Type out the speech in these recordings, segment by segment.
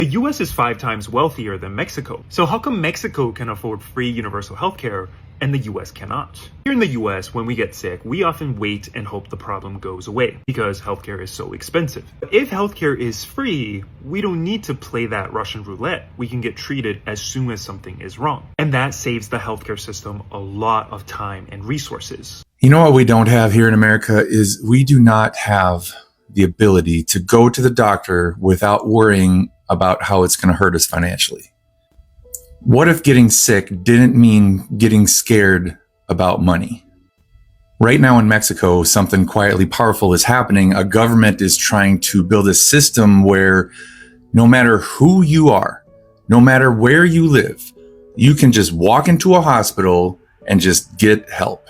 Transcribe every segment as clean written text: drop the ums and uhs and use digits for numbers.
The US is 5 times wealthier than Mexico. So how come Mexico can afford free universal healthcare and the US cannot? Here in the US, when we get sick, we often wait and hope the problem goes away because healthcare is so expensive. If healthcare is free, we don't need to play that Russian roulette. We can get treated as soon as something is wrong. And that saves the healthcare system a lot of time and resources. You know what we don't have here in America is we do not have the ability to go to the doctor without worrying about how it's going to hurt us financially. What if getting sick didn't mean getting scared about money? Right now in Mexico, something quietly powerful is happening. A government is trying to build a system where no matter who you are, no matter where you live, you can just walk into a hospital and just get help.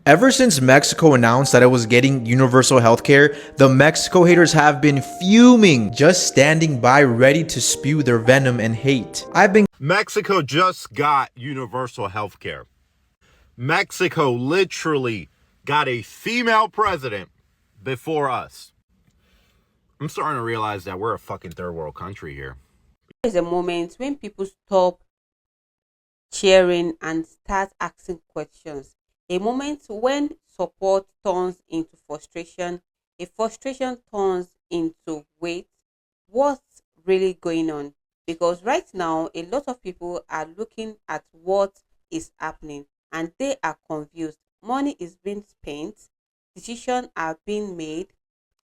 Ever since Mexico announced that it was getting universal healthcare, the Mexico haters have been fuming, just standing by ready to spew their venom and hate. Mexico just got universal healthcare. Mexico literally got a female president before us. I'm starting to realize that we're a fucking third world country here. There's a moment when people stop cheering and start asking questions. A moment when support turns into frustration, a frustration turns into wait. What's really going on? Because right now, a lot of people are looking at what is happening and they are confused. Money is being spent, decisions are being made,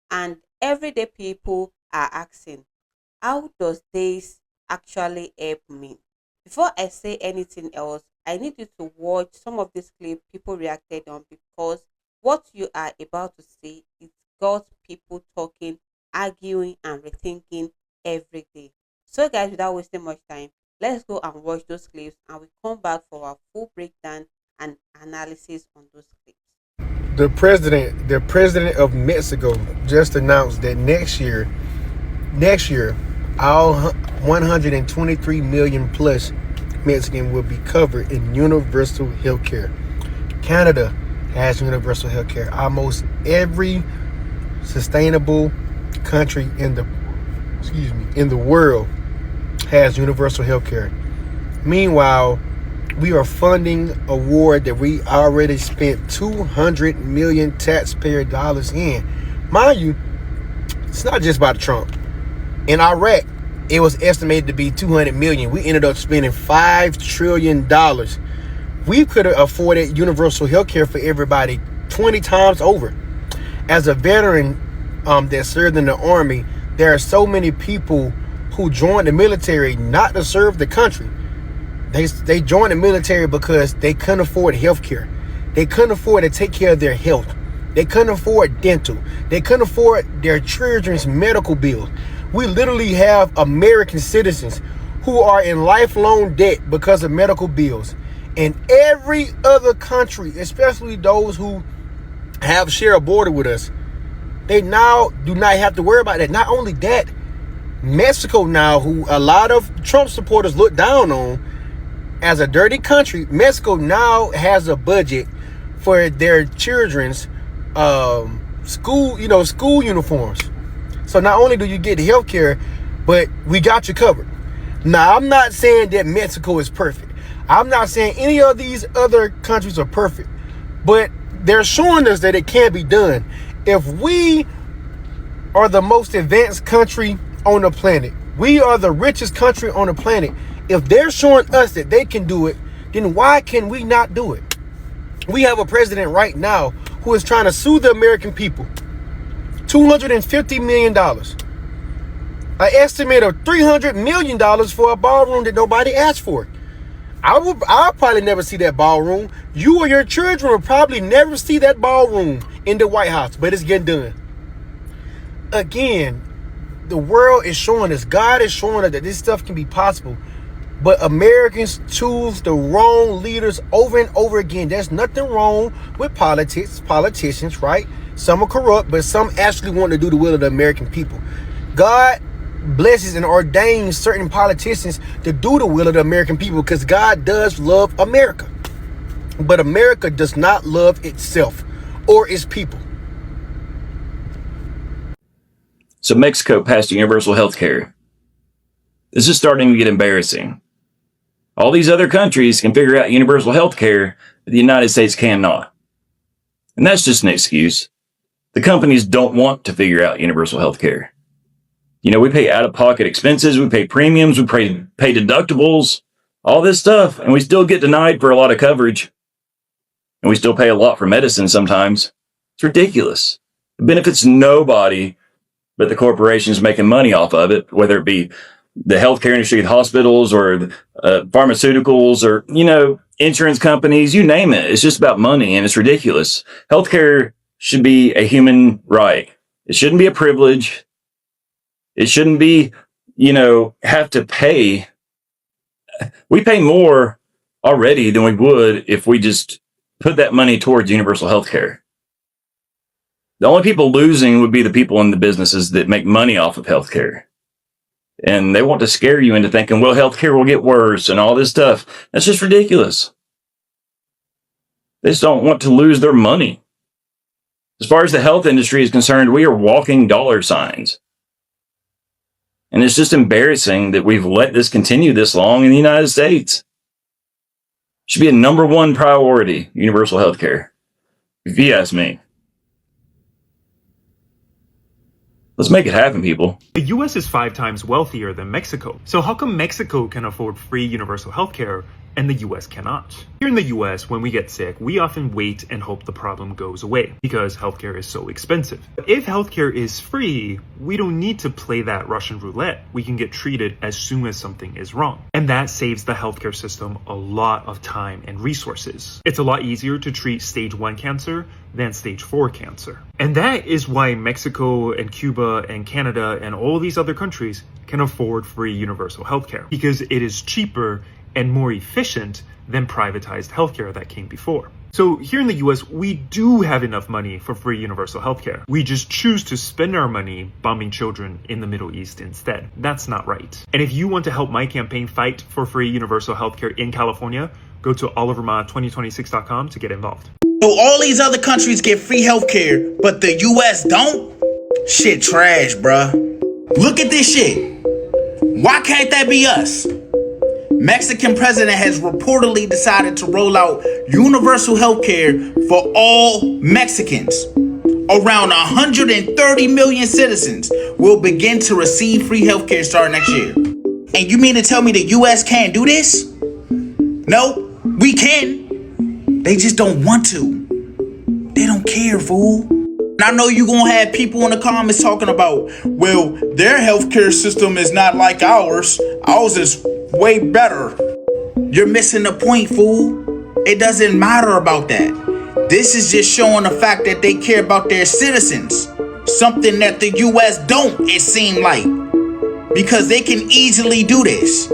and everyday people are asking, how does this actually help me? Before I say anything else, I need you to watch some of this clip people reacted on, because what you are about to see, it's got people talking, arguing, and rethinking every day. So guys, without wasting much time, let's go and watch those clips and we come back for our full breakdown and analysis on those clips. The president of Mexico just announced that next year, all 123 million plus Mexican will be covered in universal health care. Canada has universal health care. Almost every sustainable country in the world has universal health care. Meanwhile, we are funding a war that we already spent 200 million taxpayer dollars in. Mind you, it's not just about Trump. In Iraq, it was estimated to be 200 million. We ended up spending $5 trillion. We could have afforded universal health care for everybody 20 times over. As a veteran that served in the Army, there are so many people who joined the military not to serve the country. They joined the military because they couldn't afford health care. They couldn't afford to take care of their health. They couldn't afford dental. They couldn't afford their children's medical bills. We literally have American citizens who are in lifelong debt because of medical bills. And every other country, especially those who share a border with us, they now do not have to worry about that. Not only that, Mexico now, who a lot of Trump supporters look down on as a dirty country, Mexico now has a budget for their children's school uniforms. So not only do you get health care, but we got you covered. Now, I'm not saying that Mexico is perfect. I'm not saying any of these other countries are perfect, but they're showing us that it can be done. If we are the most advanced country on the planet, we are the richest country on the planet. If they're showing us that they can do it, then why can we not do it? We have a president right now who is trying to sue the American people. $250 million. An estimate of $300 million for a ballroom that nobody asked for. I'll probably never see that ballroom. You or your children will probably never see that ballroom in the White House, but it's getting done. Again, the world is showing us, God is showing us that this stuff can be possible. But Americans choose the wrong leaders over and over again. There's nothing wrong with politicians, right? Some are corrupt, but some actually want to do the will of the American people. God blesses and ordains certain politicians to do the will of the American people because God does love America. But America does not love itself or its people. So Mexico passed universal health care. This is starting to get embarrassing. All these other countries can figure out universal health care, but the United States cannot. And that's just an excuse. The companies don't want to figure out universal health care. You know, we pay out-of-pocket expenses, we pay premiums, we pay deductibles, all this stuff, and we still get denied for a lot of coverage. And we still pay a lot for medicine sometimes. It's ridiculous. It benefits nobody but the corporations making money off of it, whether it be the healthcare industry, the hospitals, or pharmaceuticals, or, you know, insurance companies, you name it. It's just about money, and it's ridiculous. Healthcare should be a human right. It shouldn't be a privilege. It shouldn't be, you know, have to pay. We pay more already than we would if we just put that money towards universal health care. The only people losing would be the people in the businesses that make money off of healthcare. And they want to scare you into thinking, well, healthcare will get worse and all this stuff. That's just ridiculous. They just don't want to lose their money. As far as the health industry is concerned, we are walking dollar signs. And it's just embarrassing that we've let this continue this long in the United States. It should be a number one priority, universal health care, if you ask me. Let's make it happen, people. The US is 5 times wealthier than Mexico. So how come Mexico can afford free universal healthcare and the US cannot? Here in the US, when we get sick, we often wait and hope the problem goes away because healthcare is so expensive. But if healthcare is free, we don't need to play that Russian roulette. We can get treated as soon as something is wrong. And that saves the healthcare system a lot of time and resources. It's a lot easier to treat stage 1 cancer than stage 4 cancer. And that is why Mexico and Cuba and Canada and all these other countries can afford free universal healthcare because it is cheaper and more efficient than privatized healthcare that came before. So here in the US, we do have enough money for free universal healthcare. We just choose to spend our money bombing children in the Middle East instead. That's not right. And if you want to help my campaign fight for free universal healthcare in California, go to oliverma2026.com to get involved. So all these other countries get free healthcare, but the US don't? Shit trash, bruh. Look at this shit. Why can't that be us? Mexican president has reportedly decided to roll out universal healthcare for all Mexicans. Around 130 million citizens will begin to receive free healthcare starting next year. And you mean to tell me the US can't do this? No, we can. They just don't want to. They don't care, fool. And I know you're gonna have people in the comments talking about, well, their healthcare system is not like ours. Ours is way better. You're missing the point, fool. It doesn't matter about that. This is just showing the fact that they care about their citizens. Something that the US don't, it seemed like. Because they can easily do this.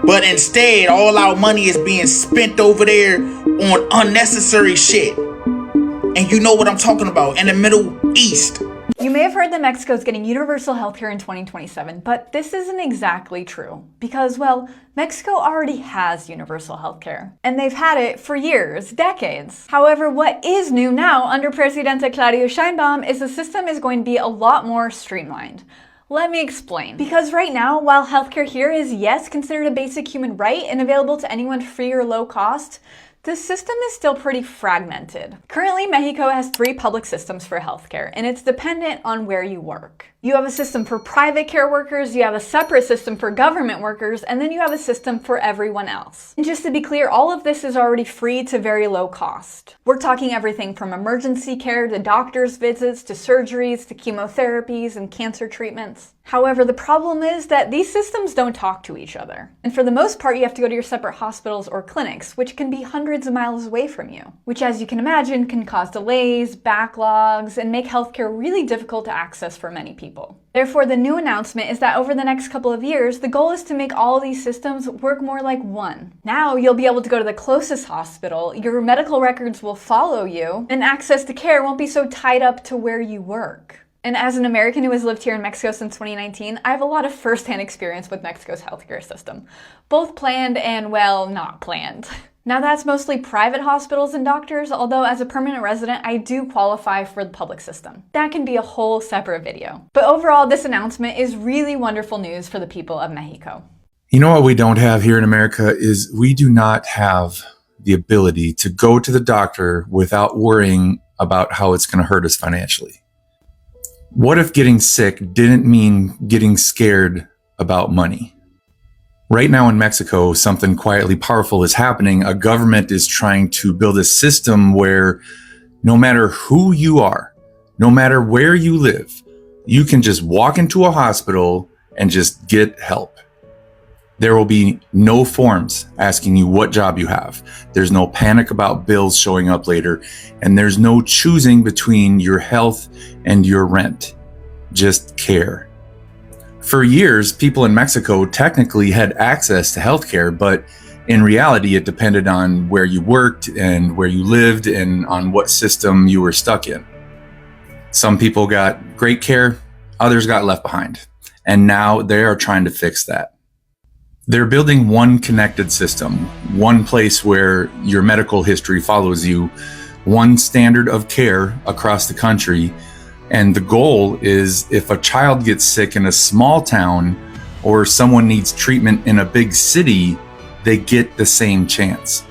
But instead, all our money is being spent over there on unnecessary shit. And you know what I'm talking about, in the Middle East. You may have heard that Mexico is getting universal healthcare in 2027, but this isn't exactly true. Because, well, Mexico already has universal healthcare. And they've had it for years, decades. However, what is new now under Presidente Claudia Sheinbaum is the system is going to be a lot more streamlined. Let me explain. Because right now, while healthcare here is, yes, considered a basic human right and available to anyone free or low cost, the system is still pretty fragmented. Currently, Mexico has 3 public systems for healthcare, and it's dependent on where you work. You have a system for private care workers, you have a separate system for government workers, and then you have a system for everyone else. And just to be clear, all of this is already free to very low cost. We're talking everything from emergency care to doctor's visits to surgeries to chemotherapies and cancer treatments. However, the problem is that these systems don't talk to each other. And for the most part, you have to go to your separate hospitals or clinics, which can be hundreds of miles away from you, which, as you can imagine, can cause delays, backlogs, and make healthcare really difficult to access for many people. Therefore, the new announcement is that over the next couple of years, the goal is to make all of these systems work more like one. Now, you'll be able to go to the closest hospital, your medical records will follow you, and access to care won't be so tied up to where you work. And as an American who has lived here in Mexico since 2019, I have a lot of first-hand experience with Mexico's healthcare system. Both planned and, well, not planned. Now that's mostly private hospitals and doctors, although as a permanent resident, I do qualify for the public system. That can be a whole separate video. But overall, this announcement is really wonderful news for the people of Mexico. You know what we don't have here in America is we do not have the ability to go to the doctor without worrying about how it's going to hurt us financially. What if getting sick didn't mean getting scared about money? Right now in Mexico, something quietly powerful is happening. A government is trying to build a system where no matter who you are, no matter where you live, you can just walk into a hospital and just get help. There will be no forms asking you what job you have. There's no panic about bills showing up later, and there's no choosing between your health and your rent. Just care. For years, people in Mexico technically had access to healthcare, but in reality, it depended on where you worked and where you lived and on what system you were stuck in. Some people got great care, others got left behind, and now they are trying to fix that. They're building one connected system, one place where your medical history follows you, one standard of care across the country. And the goal is if a child gets sick in a small town or someone needs treatment in a big city, they get the same chance.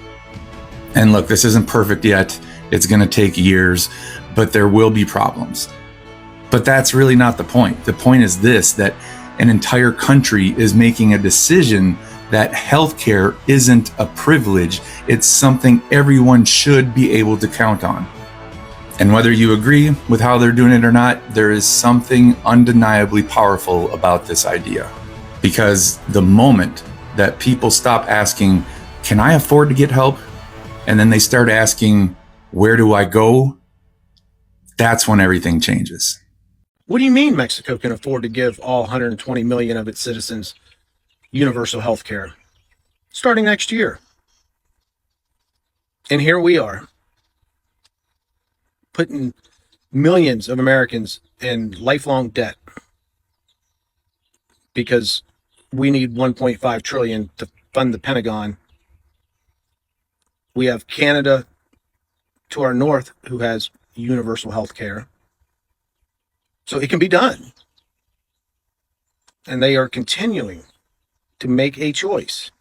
And look, this isn't perfect yet. It's going to take years, but there will be problems. But that's really not the point. The point is this, that an entire country is making a decision that healthcare isn't a privilege. It's something everyone should be able to count on. And whether you agree with how they're doing it or not, there is something undeniably powerful about this idea. Because the moment that people stop asking, can I afford to get help? And then they start asking, where do I go? That's when everything changes. What do you mean Mexico can afford to give all 120 million of its citizens universal health care starting next year? And here we are, putting millions of Americans in lifelong debt because we need 1.5 trillion to fund the Pentagon. We have Canada to our north who has universal health care. So it can be done. And they are continuing to make a choice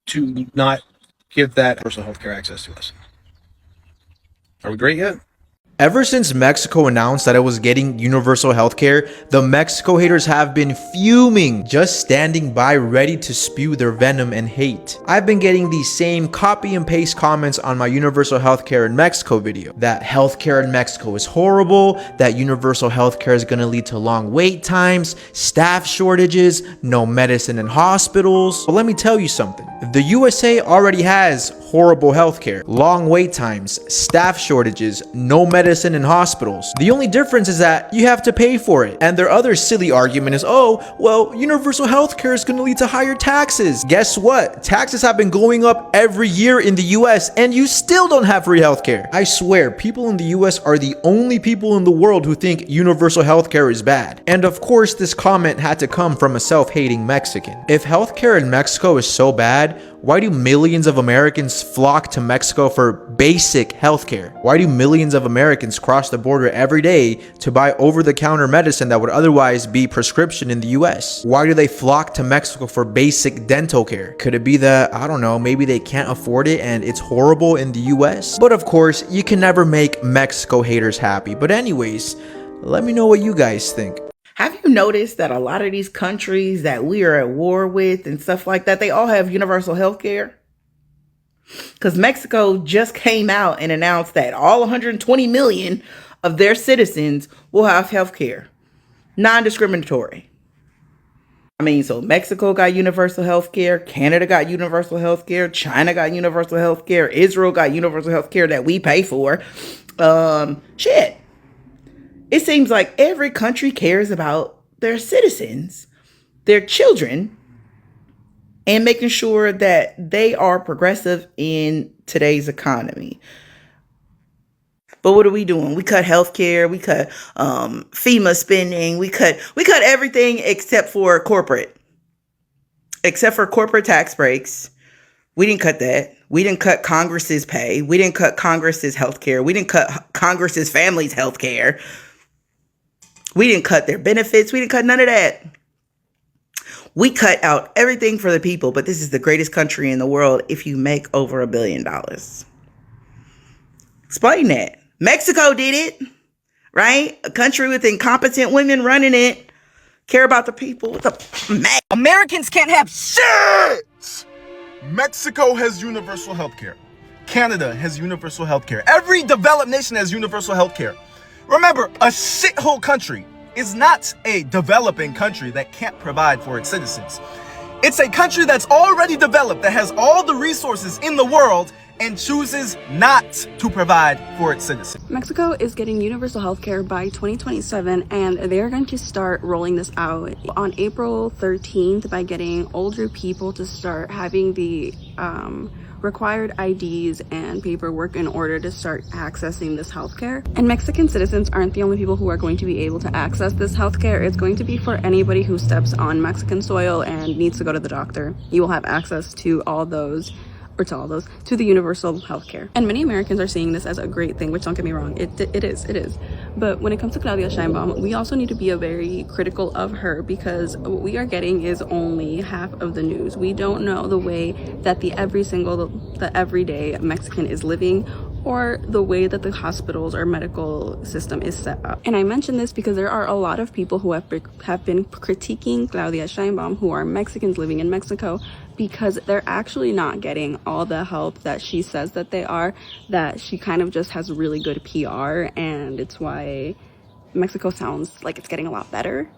to not give that universal health care access to us. Are we great yet? Ever since Mexico announced that it was getting universal healthcare, the Mexico haters have been fuming, just standing by ready to spew their venom and hate. I've been getting these same copy and paste comments on my universal healthcare in Mexico video. That healthcare in Mexico is horrible, that universal healthcare is going to lead to long wait times, staff shortages, no medicine in hospitals. But let me tell you something. The USA already has horrible healthcare, long wait times, staff shortages, no medicine in hospitals. The only difference is that you have to pay for it. And their other silly argument is, oh, well, universal healthcare is going to lead to higher taxes. Guess what? Taxes have been going up every year in the US and you still don't have free healthcare. I swear, people in the US are the only people in the world who think universal healthcare is bad. And of course, this comment had to come from a self-hating Mexican. If healthcare in Mexico is so bad, why do millions of Americans flock to Mexico for basic healthcare? Why do millions of Americans cross the border every day to buy over-the-counter medicine that would otherwise be prescription in the US? Why do they flock to Mexico for basic dental care? Could it be that, I don't know, maybe they can't afford it and it's horrible in the US? But of course, you can never make Mexico haters happy. But anyways, let me know what you guys think. Have you noticed that a lot of these countries that we are at war with and stuff like that, they all have universal health care? Because Mexico just came out and announced that all 120 million of their citizens will have health care. Non-discriminatory. I mean, so Mexico got universal health care, Canada got universal health care, China got universal health care, Israel got universal health care that we pay for. Shit. It seems like every country cares about their citizens, their children, and making sure that they are progressive in today's economy. But what are we doing? We cut healthcare, we cut FEMA spending, we cut everything except for corporate tax breaks. We didn't cut that. We didn't cut Congress's pay. We didn't cut Congress's health care. We didn't cut Congress's family's health care. We didn't cut their benefits. We didn't cut none of that. We cut out everything for the people, but this is the greatest country in the world if you make over $1 billion. Explain that. Mexico did it, right? A country with incompetent women running it. Care about the people. Americans can't have shit! Mexico has universal health care. Canada has universal health care. Every developed nation has universal health care. Remember, a shithole country is not a developing country that can't provide for its citizens. It's a country that's already developed, that has all the resources in the world, and chooses not to provide for its citizens. Mexico is getting universal health care by 2027, and they're going to start rolling this out on April 13th by getting older people to start having the required IDs and paperwork in order to start accessing this healthcare. And Mexican citizens aren't the only people who are going to be able to access this healthcare. It's going to be for anybody who steps on Mexican soil and needs to go to the doctor. You will have access to to the universal healthcare. And many Americans are seeing this as a great thing, which, don't get me wrong, it is. But when it comes to Claudia Sheinbaum, we also need to be very critical of her, because what we are getting is only half of the news. We don't know the way that the everyday Mexican is living, or the way that the hospitals or medical system is set up. And I mention this because there are a lot of people who have been critiquing Claudia Sheinbaum who are Mexicans living in Mexico, because they're actually not getting all the help that she says that they are, that she kind of just has really good PR, and it's why Mexico sounds like it's getting a lot better,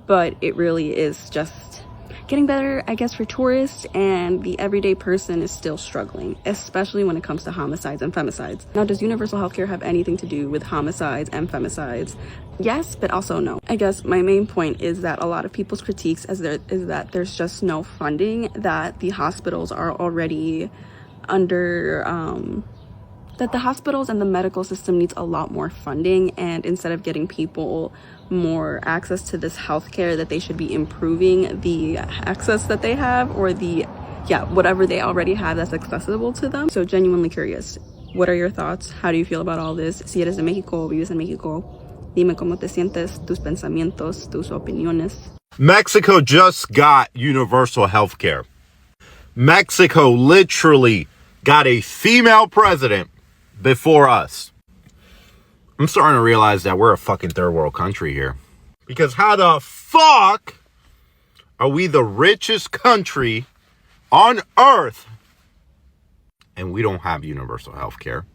but it really is just getting better, I guess, for tourists, and the everyday person is still struggling, especially when it comes to homicides and femicides. Now, does universal healthcare have anything to do with homicides and femicides? Yes, but also no. I guess my main point is that a lot of people's critiques is that there's just no funding, that the hospitals are already under that the hospitals and the medical system needs a lot more funding, and instead of getting people more access to this healthcare, that they should be improving the access that they have, or whatever they already have that's accessible to them. So genuinely curious, what are your thoughts? How do you feel about all this? Si eres de México, vives en México, dime cómo te sientes, tus pensamientos, tus opiniones. Mexico just got universal health care. Mexico literally got a female president before us. I'm starting to realize that we're a fucking third world country here. Because how the fuck are we the richest country on earth and we don't have universal health care?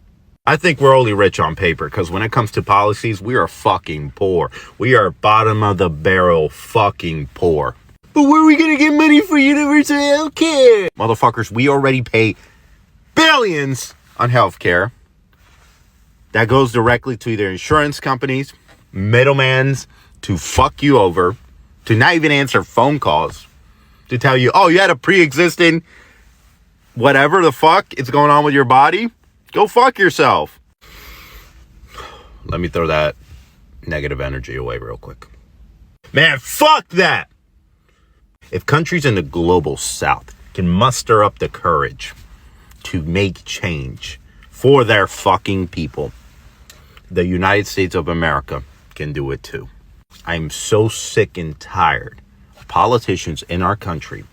I think we're only rich on paper, because when it comes to policies, we are fucking poor. We are bottom of the barrel fucking poor. But where are we gonna get money for universal health care? Motherfuckers, we already pay billions on health care. That goes directly to either insurance companies, middlemans to fuck you over, to not even answer phone calls, to tell you, oh, you had a pre-existing whatever the fuck is going on with your body. Go fuck yourself. Let me throw that negative energy away real quick. Man, fuck that. If countries in the global south can muster up the courage to make change for their fucking people, the United States of America can do it too. I'm so sick and tired of politicians in our country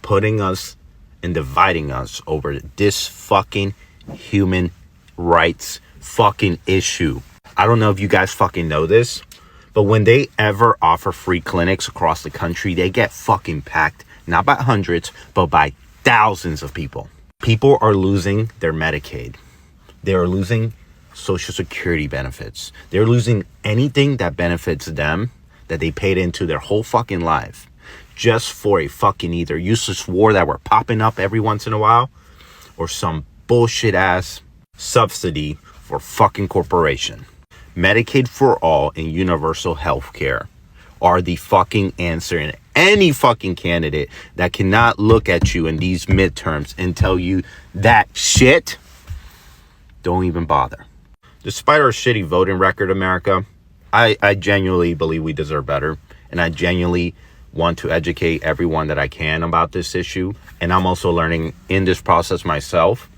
putting us and dividing us over this fucking human rights fucking issue. I don't know if you guys fucking know this, but when they ever offer free clinics across the country, they get fucking packed, not by hundreds, but by thousands of people. People are losing their Medicaid. They are losing Social Security benefits. They're losing anything that benefits them, that they paid into their whole fucking life, just for a fucking either useless war that we're popping up every once in a while, or some bullshit ass subsidy for fucking corporation. Medicaid for all and universal health care are the fucking answer. And any fucking candidate that cannot look at you in these midterms and tell you that shit, don't even bother. Despite our shitty voting record, America, I genuinely believe we deserve better. And I genuinely want to educate everyone that I can about this issue. And I'm also learning in this process myself.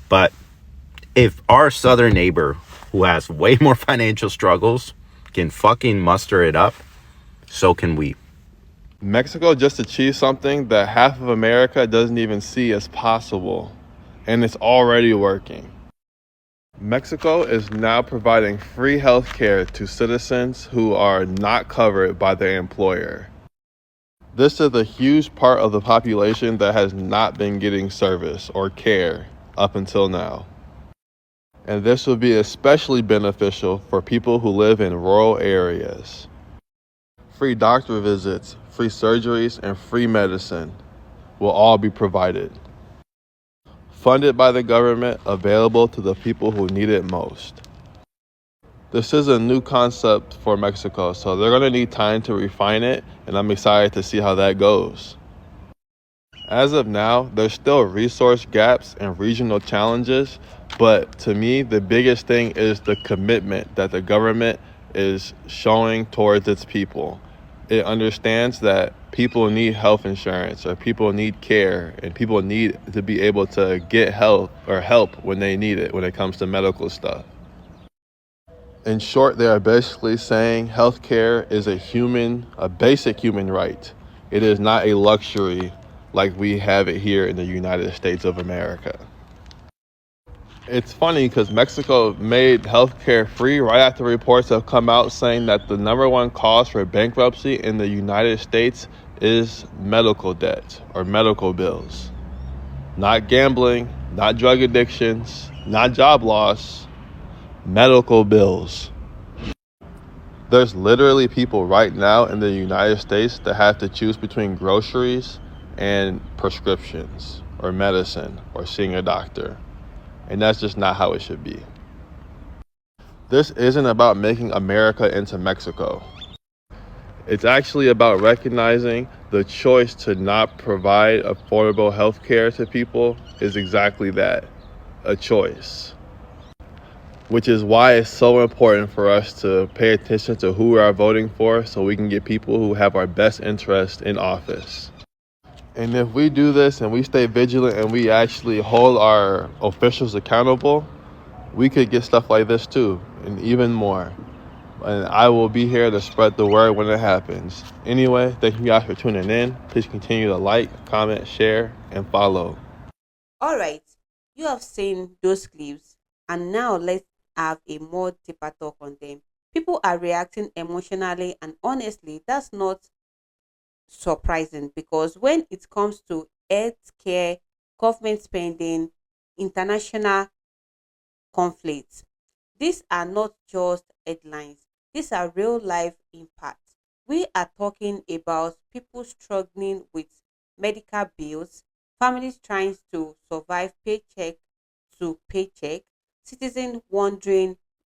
But if our southern neighbor, who has way more financial struggles, can fucking muster it up, so can we. Mexico just achieved something that half of America doesn't even see as possible, and it's already working. Mexico is now providing free health care to citizens who are not covered by their employer. This is a huge part of the population that has not been getting service or care up until now. And this will be especially beneficial for people who live in rural areas. Free doctor visits, free surgeries, and free medicine will all be provided. Funded by the government, available to the people who need it most. This is a new concept for Mexico, so they're going to need time to refine it, and I'm excited to see how that goes. As of now, there's still resource gaps and regional challenges, but to me, the biggest thing is the commitment that the government is showing towards its people. It understands that people need health insurance, or people need care, and people need to be able to get help when they need it when it comes to medical stuff. In short, they are basically saying healthcare is a basic human right. It is not a luxury like we have it here in the United States of America. It's funny because Mexico made healthcare free right after reports have come out saying that the number one cause for bankruptcy in the United States is medical debt or medical bills. Not gambling, not drug addictions, not job loss, medical bills. There's literally people right now in the United States that have to choose between groceries and prescriptions or medicine or seeing a doctor. And that's just not how it should be. This isn't about making America into Mexico. It's actually about recognizing the choice to not provide affordable health care to people is exactly that, a choice. Which is why it's so important for us to pay attention to who we are voting for so we can get people who have our best interest in office. And if we do this and we stay vigilant and we actually hold our officials accountable, we could get stuff like this too, and even more. And I will be here to spread the word when it happens. Anyway, thank you guys for tuning in. Please continue to like, comment, share, and follow. Alright, you have seen those clips, and now let's have a more deeper talk on them. People are reacting emotionally, and honestly, that's not surprising because when it comes to health care, government spending, international conflicts, these are not just headlines, these are real life impacts. We are talking about people struggling with medical bills, families trying to survive paycheck to paycheck, citizens wondering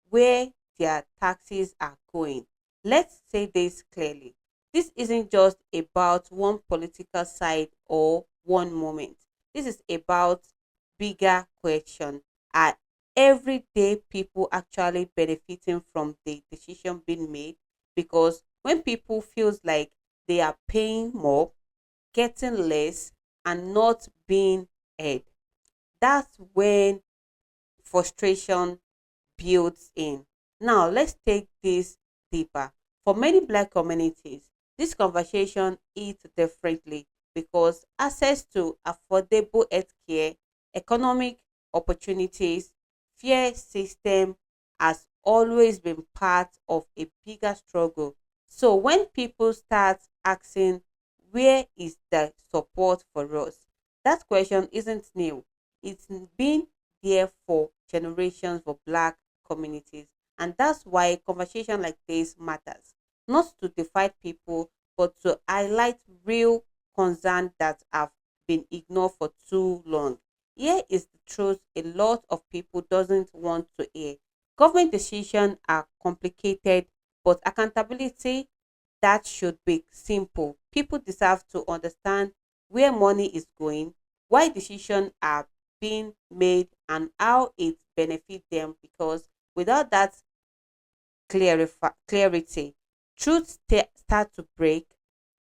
where their taxes are going. Let's say this clearly. This isn't just about one political side or one moment. This is about bigger question. Are everyday people actually benefiting from the decision being made? Because when people feels like they are paying more, getting less, and not being heard, that's when frustration builds in. Now let's take this deeper. For many Black communities, this conversation hits differently because access to affordable healthcare, economic opportunities, fair system has always been part of a bigger struggle. So when people start asking, where is the support for us? That question isn't new. It's been there for generations for Black communities. And that's why conversation like this matters. Not to divide people, but to highlight real concerns that have been ignored for too long. Here is the truth a lot of people doesn't want to hear. Government decisions are complicated, but accountability, that should be simple. People deserve to understand where money is going, why decisions are being made, and how it benefits them, because without that clarity, truth start to break,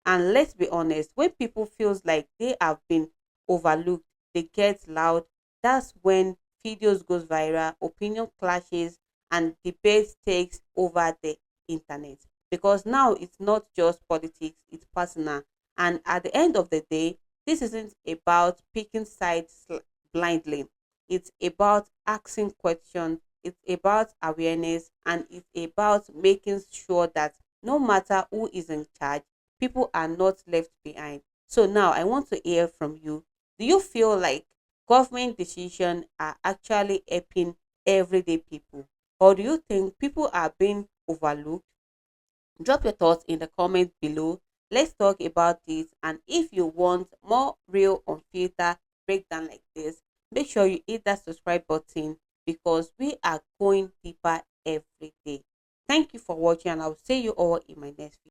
And let's be honest, when people feels like they have been overlooked, they get loud. That's when videos goes viral, opinion clashes, and debate takes over the internet. Because now it's not just politics, it's personal. And at the end of the day, this isn't about picking sides blindly. It's about asking questions, it's about awareness, and it's about making sure that no matter who is in charge, people are not left behind. So now I want to hear from you. Do you feel like government decisions are actually helping everyday people? Or do you think people are being overlooked? Drop your thoughts in the comment below. Let's talk about this. And if you want more real unfiltered breakdown like this, make sure you hit that subscribe button because we are going deeper every day. Thank you for watching, and I'll see you all in my next video.